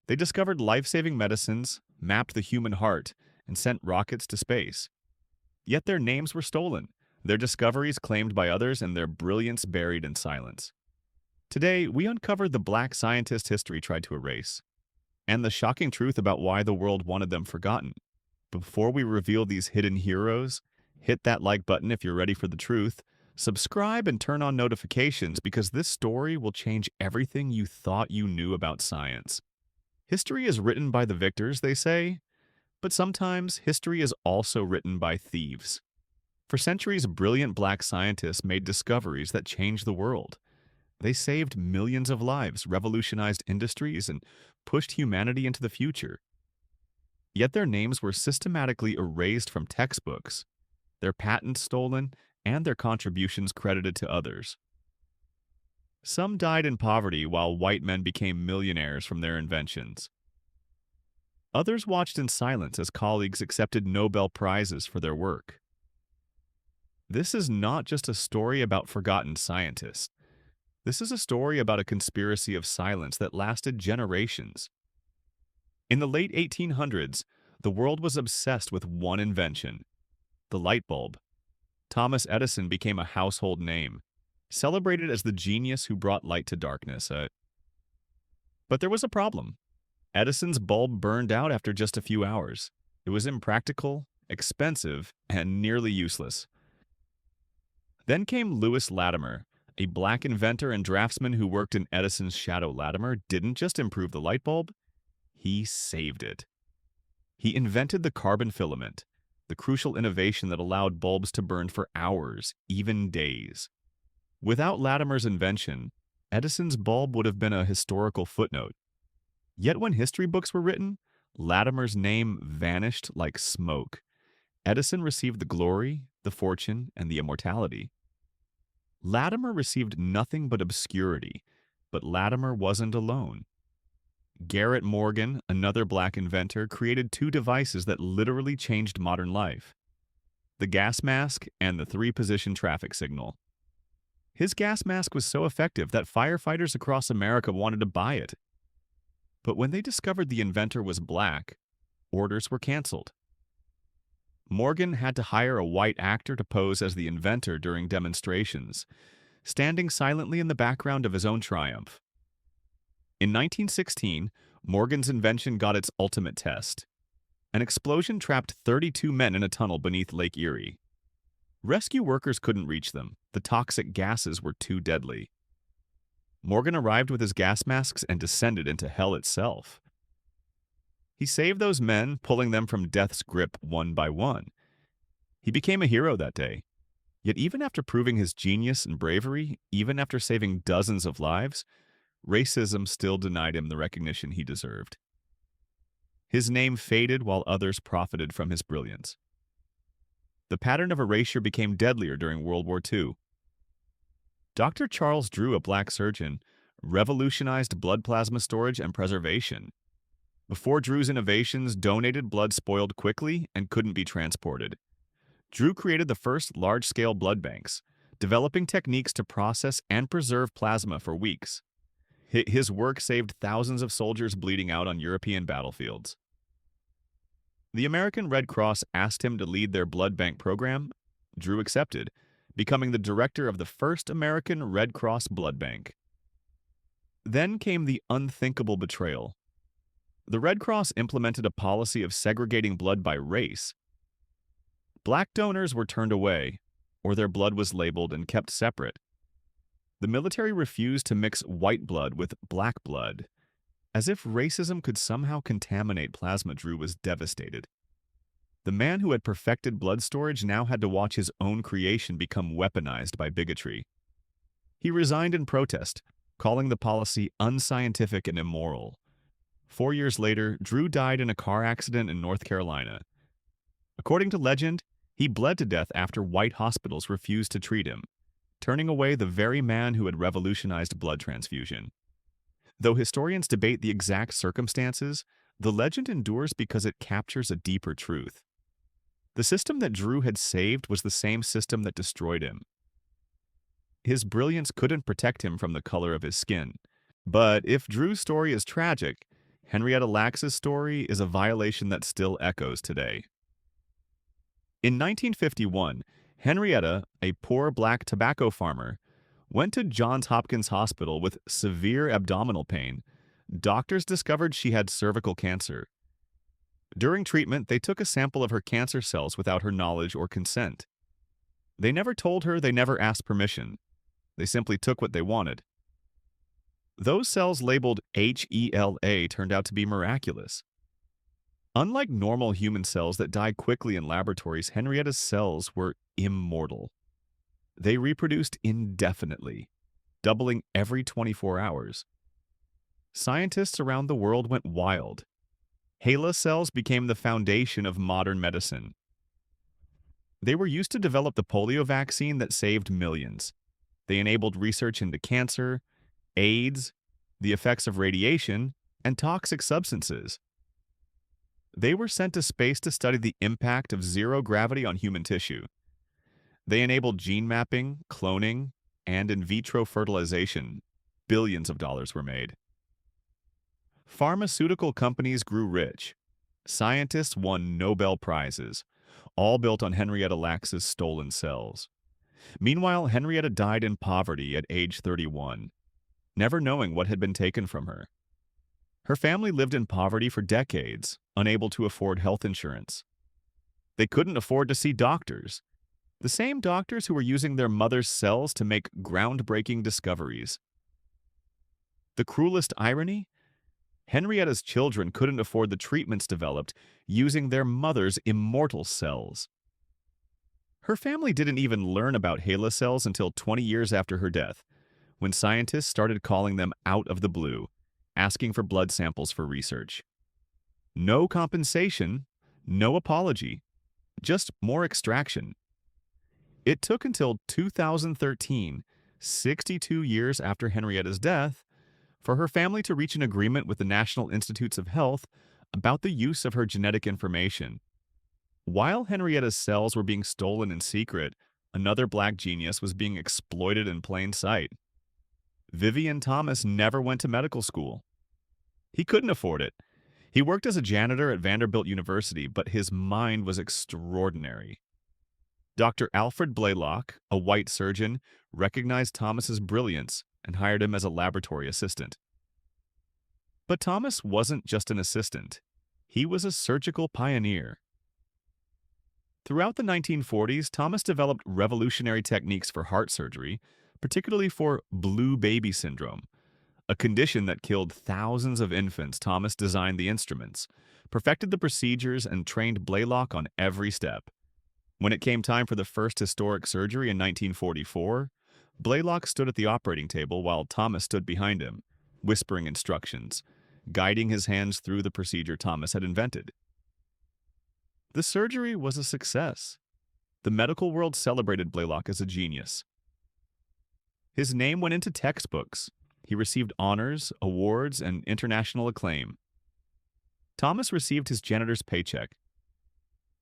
They discovered life-saving medicines, mapped the human heart, and sent rockets to space. Yet their names were stolen, their discoveries claimed by others, and their brilliance buried in silence. Today, we uncovered the black scientist history tried to erase, and the shocking truth about why the world wanted them forgotten. Before we reveal these hidden heroes, hit that like button if you're ready for the truth, subscribe and turn on notifications because this story will change everything you thought you knew about science. History is written by the victors, they say, but sometimes history is also written by thieves. For centuries, brilliant black scientists made discoveries that changed the world. They saved millions of lives, revolutionized industries, and pushed humanity into the future. Yet their names were systematically erased from textbooks, their patents stolen, and their contributions credited to others. Some died in poverty while white men became millionaires from their inventions. Others watched in silence as colleagues accepted Nobel Prizes for their work. This is not just a story about forgotten scientists. This is a story about a conspiracy of silence that lasted generations. In the late 1800s, the world was obsessed with one invention, the light bulb. Thomas Edison became a household name, celebrated as the genius who brought light to darkness. But there was a problem. Edison's bulb burned out after just a few hours. It was impractical, expensive, and nearly useless. Then came Lewis Latimer, a black inventor and draftsman who worked in Edison's shadow. Latimer didn't just improve the light bulb, he saved it. He invented the carbon filament, the crucial innovation that allowed bulbs to burn for hours, even days. Without Latimer's invention, Edison's bulb would have been a historical footnote. Yet when history books were written, Latimer's name vanished like smoke. Edison received the glory, the fortune, and the immortality. Latimer received nothing but obscurity, but Latimer wasn't alone. Garrett Morgan, another black inventor, created two devices that literally changed modern life: the gas mask and the three-position traffic signal. His gas mask was so effective that firefighters across America wanted to buy it. But when they discovered the inventor was black, orders were canceled. Morgan had to hire a white actor to pose as the inventor during demonstrations, standing silently in the background of his own triumph. In 1916, Morgan's invention got its ultimate test. An explosion trapped 32 men in a tunnel beneath Lake Erie. Rescue workers couldn't reach them. The toxic gases were too deadly. Morgan arrived with his gas masks and descended into hell itself. He saved those men, pulling them from death's grip one by one. He became a hero that day. Yet even after proving his genius and bravery, even after saving dozens of lives, racism still denied him the recognition he deserved. His name faded while others profited from his brilliance. The pattern of erasure became deadlier during World War II. Dr. Charles Drew, a black surgeon, revolutionized blood plasma storage and preservation. Before Drew's innovations, donated blood spoiled quickly and couldn't be transported. Drew created the first large-scale blood banks, developing techniques to process and preserve plasma for weeks. His work saved thousands of soldiers bleeding out on European battlefields. The American Red Cross asked him to lead their blood bank program. Drew accepted, becoming the director of the first American Red Cross blood bank. Then came the unthinkable betrayal. The Red Cross implemented a policy of segregating blood by race. Black donors were turned away, or their blood was labeled and kept separate. The military refused to mix white blood with black blood. As if racism could somehow contaminate plasma, Drew was devastated. The man who had perfected blood storage now had to watch his own creation become weaponized by bigotry. He resigned in protest, calling the policy unscientific and immoral. 4 years later, Drew died in a car accident in North Carolina. According to legend, he bled to death after white hospitals refused to treat him, turning away the very man who had revolutionized blood transfusion. Though historians debate the exact circumstances, the legend endures because it captures a deeper truth. The system that Drew had saved was the same system that destroyed him. His brilliance couldn't protect him from the color of his skin. But if Drew's story is tragic, Henrietta Lacks's story is a violation that still echoes today. In 1951, Henrietta, a poor black tobacco farmer, went to Johns Hopkins Hospital with severe abdominal pain. Doctors discovered she had cervical cancer. During treatment, they took a sample of her cancer cells without her knowledge or consent. They never told her, they never asked permission. They simply took what they wanted. Those cells labeled HeLa turned out to be miraculous. Unlike normal human cells that die quickly in laboratories, Henrietta's cells were immortal. They reproduced indefinitely, doubling every 24 hours. Scientists around the world went wild. HeLa cells became the foundation of modern medicine. They were used to develop the polio vaccine that saved millions. They enabled research into cancer, AIDS, the effects of radiation, and toxic substances. They were sent to space to study the impact of zero gravity on human tissue. They enabled gene mapping, cloning, and in vitro fertilization. Billions of dollars were made. Pharmaceutical companies grew rich. Scientists won Nobel Prizes, all built on Henrietta Lacks's stolen cells. Meanwhile, Henrietta died in poverty at age 31, never knowing what had been taken from her. Her family lived in poverty for decades, unable to afford health insurance. They couldn't afford to see doctors, the same doctors who were using their mother's cells to make groundbreaking discoveries. The cruelest irony? Henrietta's children couldn't afford the treatments developed using their mother's immortal cells. Her family didn't even learn about HeLa cells until 20 years after her death, when scientists started calling them out of the blue, asking for blood samples for research. No compensation, no apology, just more extraction. It took until 2013, 62 years after Henrietta's death, for her family to reach an agreement with the National Institutes of Health about the use of her genetic information. While Henrietta's cells were being stolen in secret, another black genius was being exploited in plain sight. Vivian Thomas never went to medical school. He couldn't afford it. He worked as a janitor at Vanderbilt University, but his mind was extraordinary. Dr. Alfred Blaylock, a white surgeon, recognized Thomas's brilliance and hired him as a laboratory assistant. But Thomas wasn't just an assistant. He was a surgical pioneer. Throughout the 1940s, Thomas developed revolutionary techniques for heart surgery, particularly for blue baby syndrome, a condition that killed thousands of infants. Thomas designed the instruments, perfected the procedures, and trained Blaylock on every step. When it came time for the first historic surgery in 1944, Blaylock stood at the operating table while Thomas stood behind him, whispering instructions, guiding his hands through the procedure Thomas had invented. The surgery was a success. The medical world celebrated Blaylock as a genius. His name went into textbooks. He received honors, awards, and international acclaim. Thomas received his janitor's paycheck.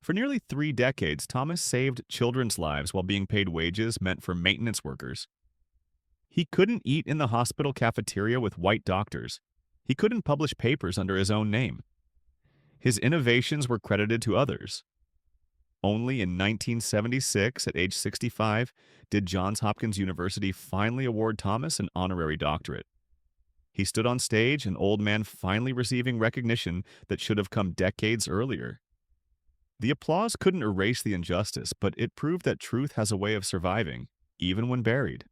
For nearly 3 decades, Thomas saved children's lives while being paid wages meant for maintenance workers. He couldn't eat in the hospital cafeteria with white doctors. He couldn't publish papers under his own name. His innovations were credited to others. Only in 1976, at age 65, did Johns Hopkins University finally award Thomas an honorary doctorate. He stood on stage, an old man finally receiving recognition that should have come decades earlier. The applause couldn't erase the injustice, but it proved that truth has a way of surviving, even when buried.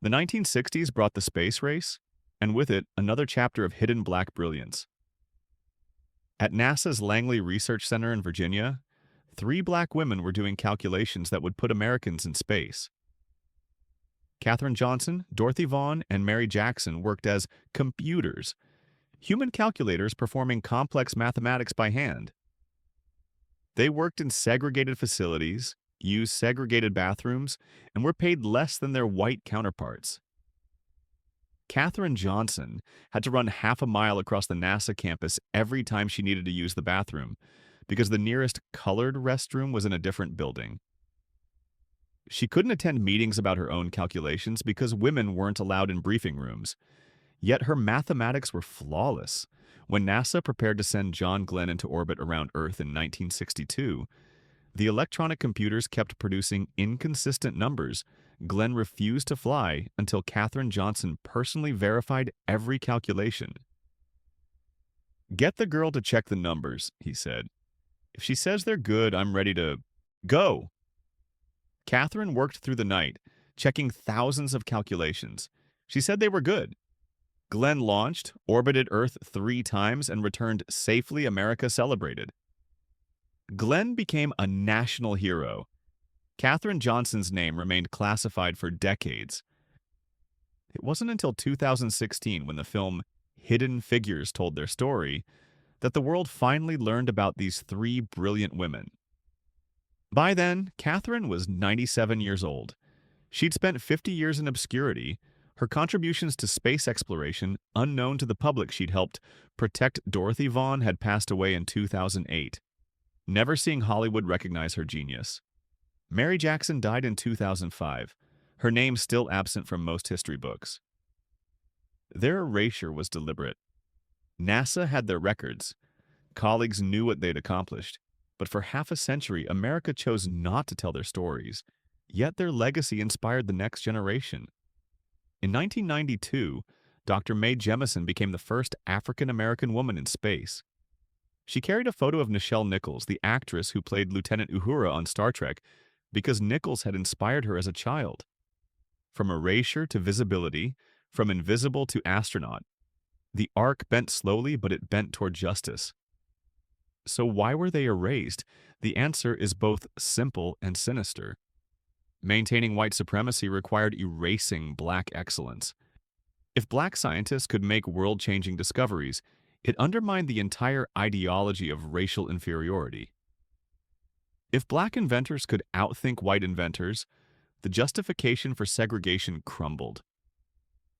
The 1960s brought the space race, and with it, another chapter of hidden black brilliance. At NASA's Langley Research Center in Virginia, 3 black women were doing calculations that would put Americans in space. Katherine Johnson, Dorothy Vaughan, and Mary Jackson worked as computers, human calculators performing complex mathematics by hand. They worked in segregated facilities, used segregated bathrooms, and were paid less than their white counterparts. Katherine Johnson had to run half a mile across the NASA campus every time she needed to use the bathroom, because the nearest colored restroom was in a different building. She couldn't attend meetings about her own calculations because women weren't allowed in briefing rooms. Yet her mathematics were flawless. When NASA prepared to send John Glenn into orbit around Earth in 1962, the electronic computers kept producing inconsistent numbers. Glenn refused to fly until Katherine Johnson personally verified every calculation. "Get the girl to check the numbers," he said. "If she says they're good, I'm ready to go." Katherine worked through the night, checking thousands of calculations. She said they were good. Glenn launched, orbited Earth 3 times, and returned safely. America celebrated. Glenn became a national hero. Katherine Johnson's name remained classified for decades. It wasn't until 2016, when the film Hidden Figures told their story, that the world finally learned about these 3 brilliant women. By then, Katherine was 97 years old. She'd spent 50 years in obscurity. Her contributions to space exploration, unknown to the public. She'd helped protect Dorothy Vaughan, had passed away in 2008, never seeing Hollywood recognize her genius. Mary Jackson died in 2005, her name still absent from most history books. Their erasure was deliberate. NASA had their records. Colleagues knew what they'd accomplished. But for half a century, America chose not to tell their stories. Yet their legacy inspired the next generation. In 1992, Dr. Mae Jemison became the first African-American woman in space. She carried a photo of Nichelle Nichols, the actress who played Lieutenant Uhura on Star Trek, because Nichols had inspired her as a child. From erasure to visibility, from invisible to astronaut, the arc bent slowly, but it bent toward justice. So why were they erased? The answer is both simple and sinister. Maintaining white supremacy required erasing black excellence. If black scientists could make world-changing discoveries, it undermined the entire ideology of racial inferiority. If black inventors could outthink white inventors, the justification for segregation crumbled.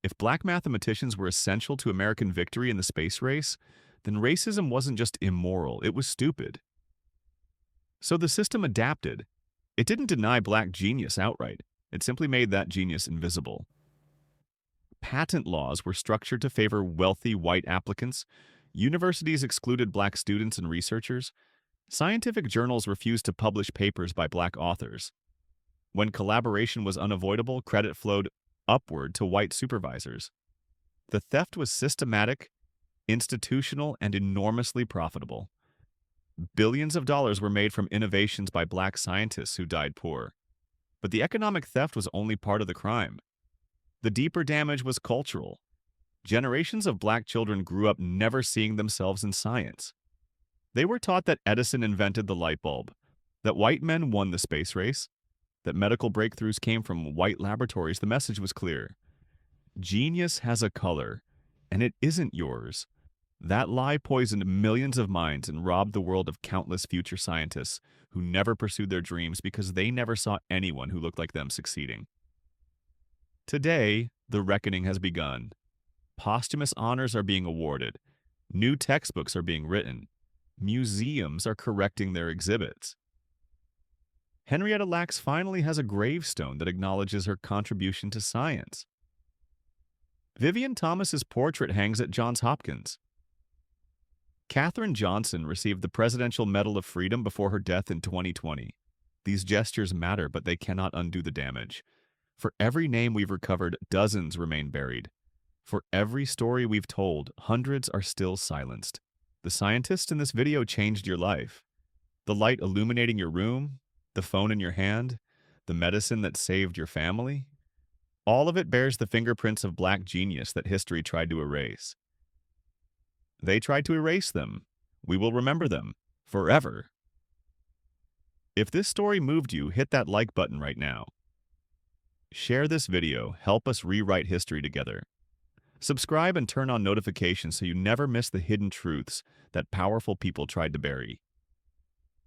If black mathematicians were essential to American victory in the space race, then racism wasn't just immoral, it was stupid. So the system adapted. It didn't deny black genius outright. It simply made that genius invisible. Patent laws were structured to favor wealthy white applicants. Universities excluded black students and researchers. Scientific journals refused to publish papers by black authors. When collaboration was unavoidable, credit flowed upward to white supervisors. The theft was systematic, institutional, and enormously profitable. Billions of dollars were made from innovations by black scientists who died poor. But the economic theft was only part of the crime. The deeper damage was cultural. Generations of black children grew up never seeing themselves in science. They were taught that Edison invented the light bulb, that white men won the space race, that medical breakthroughs came from white laboratories. The message was clear. Genius has a color, and it isn't yours. That lie poisoned millions of minds and robbed the world of countless future scientists who never pursued their dreams because they never saw anyone who looked like them succeeding. Today, the reckoning has begun. Posthumous honors are being awarded. New textbooks are being written. Museums are correcting their exhibits. Henrietta Lacks finally has a gravestone that acknowledges her contribution to science. Vivian Thomas's portrait hangs at Johns Hopkins. Katherine Johnson received the Presidential Medal of Freedom before her death in 2020. These gestures matter, but they cannot undo the damage. For every name we've recovered, dozens remain buried. For every story we've told, hundreds are still silenced. The scientists in this video changed your life. The light illuminating your room, the phone in your hand, the medicine that saved your family. All of it bears the fingerprints of black genius that history tried to erase. They tried to erase them. We will remember them forever. If this story moved you, hit that like button right now. Share this video. Help us rewrite history together. Subscribe and turn on notifications so you never miss the hidden truths that powerful people tried to bury.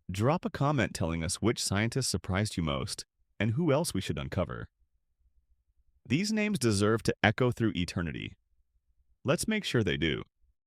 Drop a comment telling us which scientist surprised you most and who else we should uncover. These names deserve to echo through eternity. Let's make sure they do.